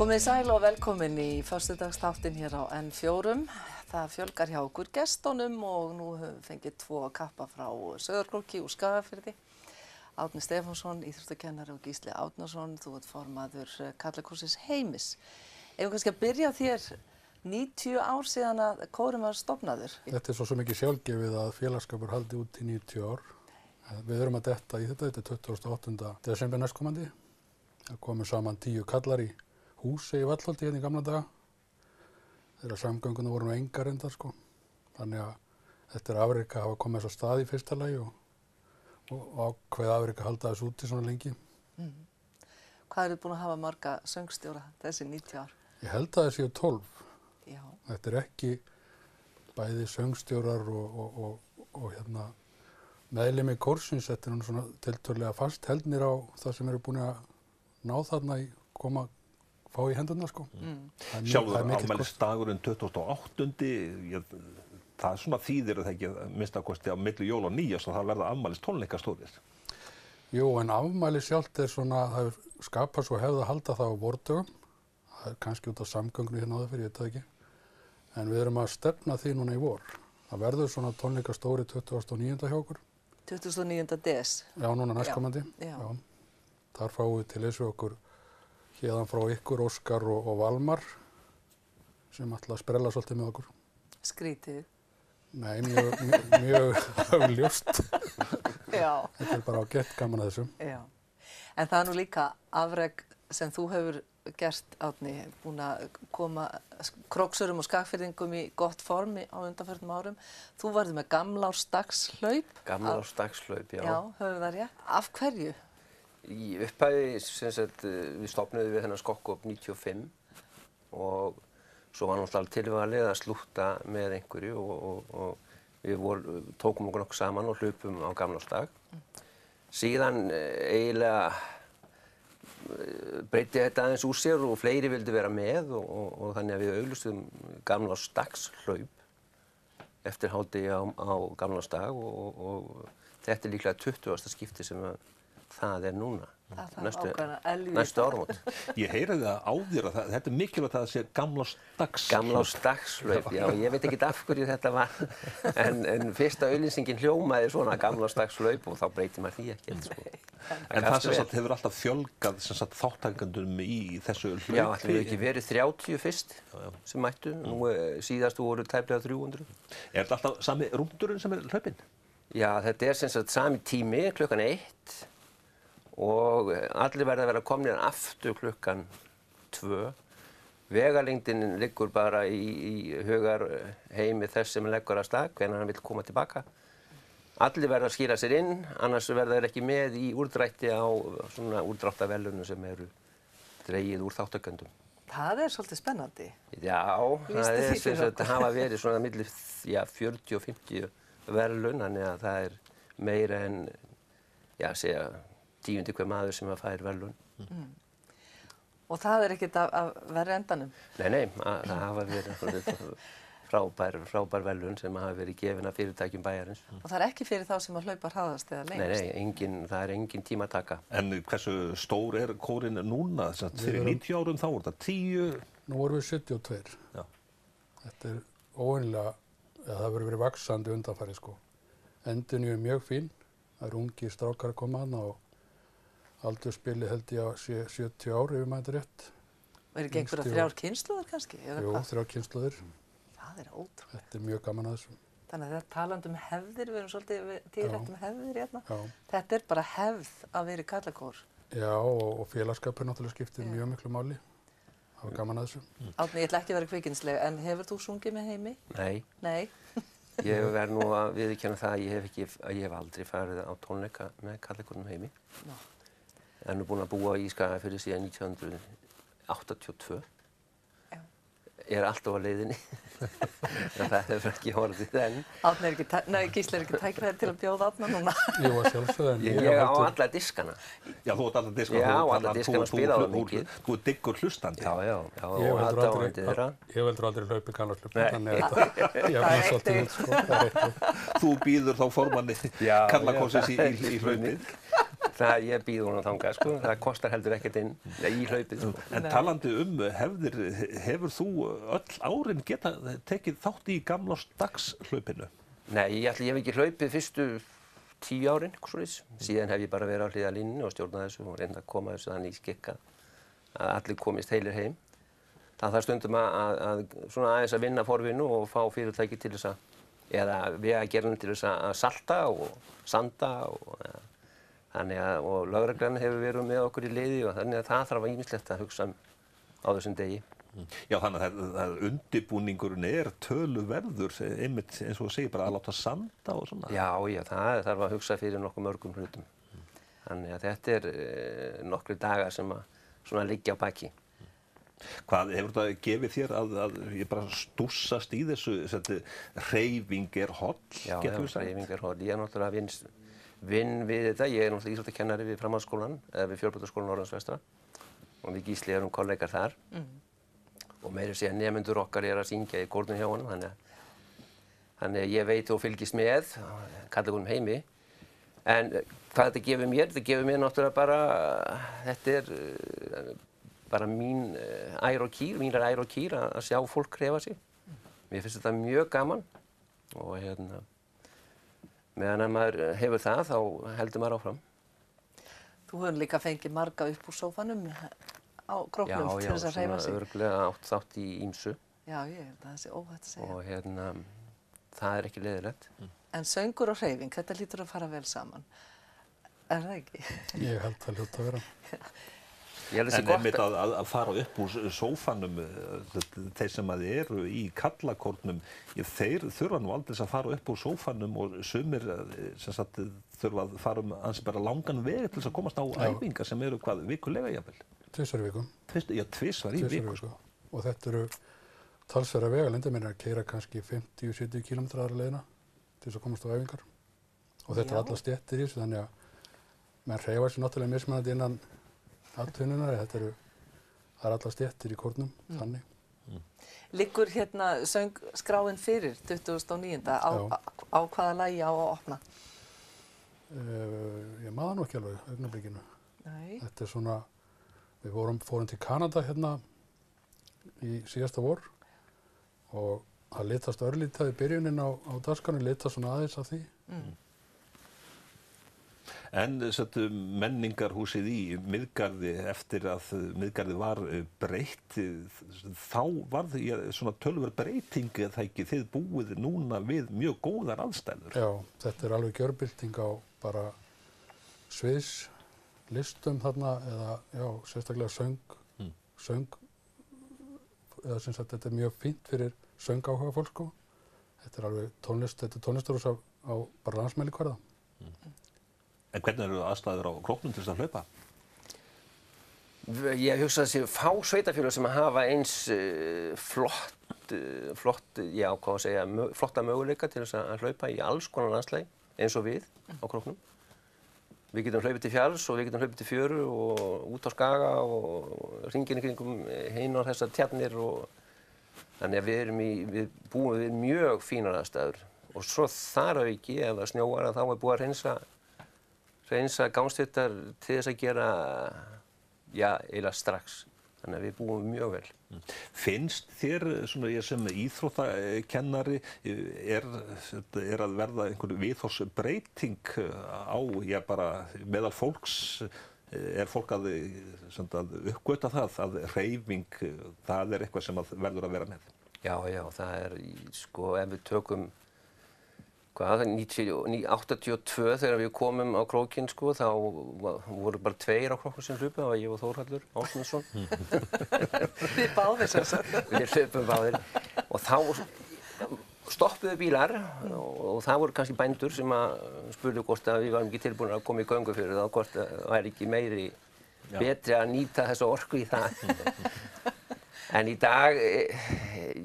Komið sæl og velkomin í föstudagsþáttinn hér á N4. Það fjölgar hjá okkur gestunum og nú höfum við fengið 2 kappa frá Sauðárkróki og Skagafirði. Árni Stefánsson, íþróttakennari og Gísli Árnason, þú ert formaður Karlakórsins Heimis. Eigum kannski að byrja þér 90 ár síðan að kórinn var stofnaður. Þetta svo mikið sjálfgefið að félagskapur haldi út í 90 ár. Við erum að detta í þetta er 28. desember næstkomandi. Það komu saman 10 kallar í húsi í Vallholti hérna í gamla daga. Þeirra samgönguna voru nú engar endar sko. Þannig að þetta afrek að hafa komið þess að stað í fyrsta lagi og ákveð afrek að halda þessu úti svona lengi. Hvað eru búin að hafa marga söngstjóra þessi 90 ár? Ég held að þessi 12. Já. Þetta er ekki bæði söngstjórar og hérna meðlimi kórsins, þetta er nú svona tiltölulega fast heldnir á það sem eru búin að ná þarna í fá í hendurna sko. Sjálfur afmælisdagurinn 28. Það svona þýðir það ekki að minnstakosti á milli jól og nýjárs og það verða afmælistónleikastórir. Jú, en afmæli sjálft er svona, það er skapað svo hefð að halda það á vordögum. Það er kannski út af samgöngnu hérna áður fyrir, ég veit það ekki. En við erum að stefna því núna í vor. Það verður svona tónleikastóri 29. hjá okkur. 29. des? Já, núna næstkomandi. Já. Þar fáum við til þessu okkur hérðan frá ykkur, Óskar og Valmar, sem ætla að sprella svolítið með okkur. Skrítið? Nei, mjög ljóst. Já. Þetta er bara ágætt gaman að þessu. Já. En það er nú líka afrek sem þú hefur gert, Árni, búin að koma króksurum og skagfirðingum í gott form á undanförnum árum. Þú varðið með gamlársdagshlaup. Gamlársdagshlaup, já. Já, höfum það rétt. Af hverju? Í upphæði, við stofnuðum við þennan skokk 95 og svo var náttúrulega tilvalið að slútta með einhverju og við tókum okkur nokkuð saman og hlupum á gamlársdag. Síðan eiginlega breytti þetta aðeins úr sér og fleiri vildu vera með og þannig að við auglýstum gamlársdagshlaup eftir hádegi á gamlársdag og þetta er líklega 20. skipti sem það er núna, næstu áramót. Ég heyri það á þér að þetta er mikilvægt að það sé gamlársdagshlaup. Gamlársdagshlaup, já, ég veit ekki af hverju þetta var, en fyrsta auglýsingin hljómaði svona gamlársdagshlaup og þá breytir maður því ekki. Sko. En það sem sagt hefur alltaf fjölgað þátttakendum í þessu hlaupi? Já, það hefur ekki verið 30 fyrst sem mættu, nú síðastu voru tæplega 300. Er þetta alltaf sami rúndurinn sem er hlaupinn? Já, þetta er sem sagt sami tími, klukkan 1. Og allir verða að vera komnir aftur klukkan 2. Vegalengdin liggur bara í hugarheimi þess sem leggur af stað, hvenær hann vill koma tilbaka. Allir verða að skýra sér inn, annars verða þeir ekki með í úrdrætti á svona úrdráttaverðlaunum sem eru dregið úr þáttakendum. Það er svolítið spennandi. Já, það er sem sagt hafa verið svona milli 40 og 50 verðlaun, þannig að það er meira en, segja 10. hver maður sem fær verðlaun. Og það er ekkert af verri endanum? Nei, það hafa verið frábær verðlaun sem hafa verið gefin af fyrirtækjum bæjarins. Og það er ekki fyrir þá sem að hlaupa hraðast eða lengst? Nei, það er engin tímataka. En hversu stór er kórinn núna? Fyrir 90 árum þá voru þetta 10? Nú vorum við 72. Já. Þetta er óvenjulega, það hefur verið vaxandi undanfarið sko. Endurnýjun er mjög fín, það eru ungi strákar að koma þarna og aldursspili held ég að sé 70 ár ef maður þetta rétt. Er ekki einhverja 3 kynslóðir kannski? Jú, 3 kynslóðir. Það er ótrúlega. Þetta er mjög gaman að þessu. Þannig að það talandi hefðir, við erum svolítið tíðrætt hefðir hérna. Já. Þetta er bara hefð að vera í Karlakór. Já, og félagskapur náttúrulega skiptir mjög miklu máli. Það var gaman að þessu. Árni, ég ætla ekki að vera kvikindisleg, en hefur þú sungið með Heimi? Nei. Nei. Ég verð nú að viðurkenna það að ég hef aldrei farið á tónleika með Karlakórnum Heimi. Nó. Ég er nú búin að búa í Skagafirði síðan 1982. Já. Ég er alltaf á leiðinni. En það hefur ekki orðið enn. Árni er ekki, Gísli er ekki tækifæri til að bjóða Árna núna. Jú, að sjálfsögðu. Ég á alla diskana. Já, þú átt alla diskana. Já, alla diskana spilaði mikið. Þú er diggur hlustandi. Já, og aðdáandi þeirra. Ég heldur aldrei hlaupið gamlárshlaup, þannig að ég er svolítið út, sko. Þú býður þá formanni Karlakórsins í hlaupið. Ég býð honum þangað, sko. Það kostar heldur ekkert inn í hlaupið. Sko. En talandi hefðir, hefur þú öll árin geta tekið þátt í gamlársdagshlaupinu? Nei, ég hef ekki hlaupið fyrstu 10 árin, síðan hef ég bara verið á hliðarlínunni og stjórnað þessu og reynd að koma þessu þannig í skikka að allir komist heilir heim. Það stundum að svona aðeins að vinna forvinnu og fá fyrirtæki til þess að, eða vegagerðin til þess að salta og sanda og lögreglan hefur verið með okkur í liði og þannig að það þarf ýmislegt að hugsa á þessum degi. Já, þannig að undirbúningurinn töluverður, einmitt eins og þú segir bara að láta sanda og svona. Já, það þarf að hugsa fyrir nokkuð mörgum hlutum. Þannig að þetta nokkrir dagar sem að svona liggja á baki. Hvað hefur þetta gefið þér að ég bara stússast í þessu, hreyfing holl, getur við sagt? Já, hreyfing holl. Ég náttúrulega vinn við þetta. Ég náttúrulega íþróttakennari við framhaldsskólann, eða við Fjölbrautaskólann Norðurlands vestra og við Gísli erum kollegar þar. Og meira segja nemendur okkar að syngja í kórnum hjá honum, þannig að ég veit og fylgist með, kalla honum heimi. En hvað þetta gefur mér? Þetta gefur mér náttúrulega bara, þetta bara mín ær og kýr að sjá fólk hreyfa sig. Mér finnst þetta mjög gaman og meðan að maður hefur það þá heldur maður áfram. Þú hefur líka fengið marga upp úr sófanum á króknum til þess að hreyfa sig. Já, örugglega átt þátt í ýmsu. Já, ég held að það sé óhætt að segja. Og það ekki leiðilegt. En söngur og hreyfing, þetta lítur að fara vel saman. Er það ekki? Ég held það hljóta að vera. En einmitt að fara upp úr sófanum, þeir sem eru í kallakórnum, þeir þurfa nú aldrei að fara upp úr sófanum og sumir þurfa að fara ansi bara langan veg til þess að komast á æfingar sem eru vikulega jafnvel? 2 í viku. Já, 2 í viku. Sko. Og þetta eru talsverðar vegalengdir, menn að keyra kannski 50-70 km leiðina til þess að komast á æfingar. Og þetta er alla stéttir í þessu, þannig að menn hreyfa sig náttúrulega mismunandi innan atvinnunar, það er alla stéttir í kórnum, þannig. Liggur söngskráin fyrir 2009. Á hvaða lagi á að opna? Ég maður nú ekki alveg augnablikinu. Nei. Þetta er svona, við fórum til Kanada í síðasta vor og það litast örlítið í byrjunin á dagskránni, litast svona aðeins af því. En menningarhúsið í Miðgarði, eftir að Miðgarði var breytt, þá varð svona töluverð breyting, eða ekki, þið búið núna við mjög góðar aðstæður. Já, þetta er alveg gjörbylting á bara sviðslistum þarna, eða sérstaklega söng, eða sem sagt þetta er mjög fínt fyrir söngáhuga fólk, sko. Þetta er alveg tónlistarhús á bara landsmælikvarða. En hvernig eru aðstæður á króknum til þess að hlaupa? Ég hugsa að það séu fá sveitarfélög sem hafa eins flotta möguleika til þess að hlaupa í alls konar landslagi eins og við á króknum. Við getum hlaupið til fjalls og við getum hlaupið til fjöru og út á Skaga og hringinn í kringum heim á þessar tjarnir og þannig að við búum við mjög fínar aðstæður og svo þar að auki ef það snjóar að þá er búið að hreinsa gangstéttar til þess að gera, eiginlega strax. Þannig að við búum mjög vel. Finnst þér, ég sem íþróttakennari, er að verða einhver viðhorfsbreyting á, bara meðal fólks, er fólk að uppgöta það, að hreyfing, það er eitthvað sem verður að vera með? Já, það er, ef við tökum 1982 þegar við komum á krókinn, þá voru bara 2 á króknum sem hlupu, það var ég og Þórhallur Ásmundsson. Þið báðir sem sagt. Við hlupum báðir og þá stoppuðu bílar og það voru kannski bændur sem spurðu hvort að við varum ekki tilbúin að koma í göngu fyrir það og hvort það væri ekki betri að nýta þessa orku í það. En í dag,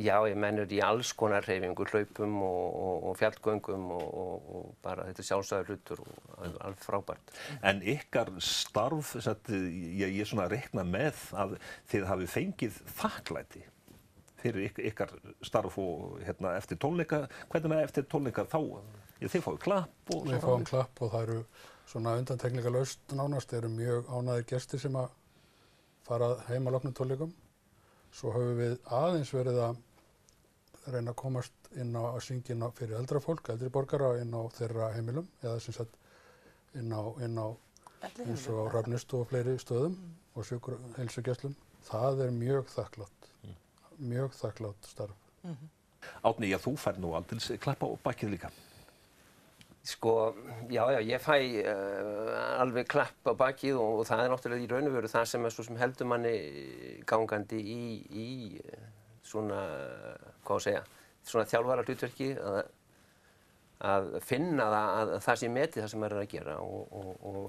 ég mennur í alls konar hreyfingu, hlaupum og fjallgöngum og bara þetta er sjálfsagður hlutur og alveg frábært. En ykkar starf, ég svona reikna með að þið hafi fengið þakklæti fyrir ykkar starf og eftir tónleika. Hvernig eftir tónleika þá? Þið fáið klapp og Við fáum klapp og það eru svona undantekningarlaust nánast eru mjög ánægðir gestir sem að fara heim að loknum tónleikum. Svo höfum við aðeins verið að reyna að komast inn á að syngja inn á fyrir eldra fólk, eldri borgara inn á þeirra heimilum eða sem sagt inn á eins og á Hrafnistu og fleiri stöðum og heilsugæslum. Það er mjög þakklátt starf. Árni, já, þú fær nú aldils klappa á bakið líka. Sko, já, ég fæ alveg klapp á bakið og það er náttúrulega í raun og veru það sem er svo sem heldur manni gangandi í svona, hvað að segja, svona þjálfara hlutverki að finna að það sé metið það sem maður er að gera og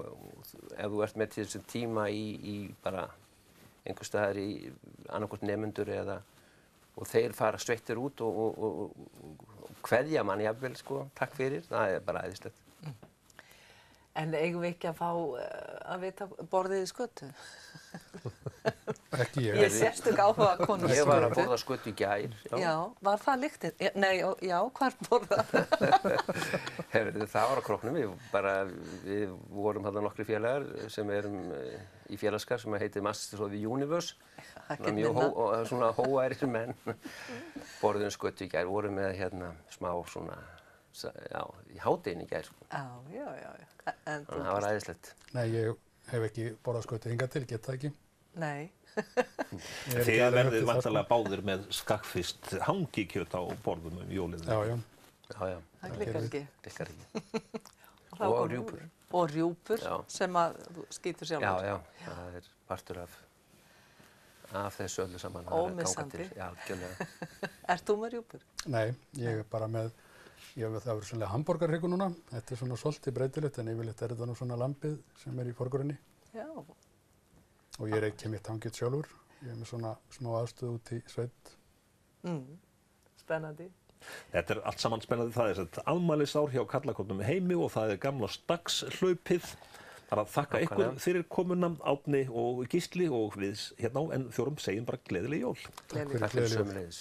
ef þú ert með til þessum tíma í bara einhvers staðar í annarkvort nemendur og þeir fara sveittir út og kveðja mann jafnvel, sko, takk fyrir, það er bara æðislegt. En eigum við ekki að fá að vita borðið í skötu? Ekki ég. Ég sérstök áhuga konu. Ég var að borða skötu í gær. Já, var það lyktin? Nei, já, hvar borðaði? Það var á Króknum, við vorum þarna nokkrir félagar sem erum í félagsskap sem heitir Masters of the Universe. Svona hóærir menn. Borðum skötu í gær, vorum með hérna smá svona, já, í hádeginu í gær. Já. Þannig að það var æðislegt. Nei, ég hef ekki borðað skötu hingað til, get það ekki. Nei. Þið verðið vantarlega báðir með skakkfist hangikjöt á borðum jólið. Já. Það klikkar ekki. Klikkar ekki. Og rjúpur. Og rjúpur sem að þú skýtur sjálfur. Já, það er partur af þessu öllu saman. Ómissandi. Já, algjörlega. Ert þú með rjúpur? Nei, ég er bara með, það verður svolítið hamborgarhryggur núna. Þetta er svona svolítið breytilegt en yfirleitt er þetta nú svona lambið sem er í forgrunni. Já. Og ég er ekki mitt hangið sjálfur. Ég er með svona smá aðstöð út í sveit. Spennandi. Þetta er allt saman spennandi. Það er þetta afmælisár hjá Karlakórnum Heimi og það er gamlársdagshlaupið. Bara þakka ykkur fyrir komuna, Árni og Gísli og við hérna á N4 segjum bara gleðileg jól. Takk fyrir sömuleiðis.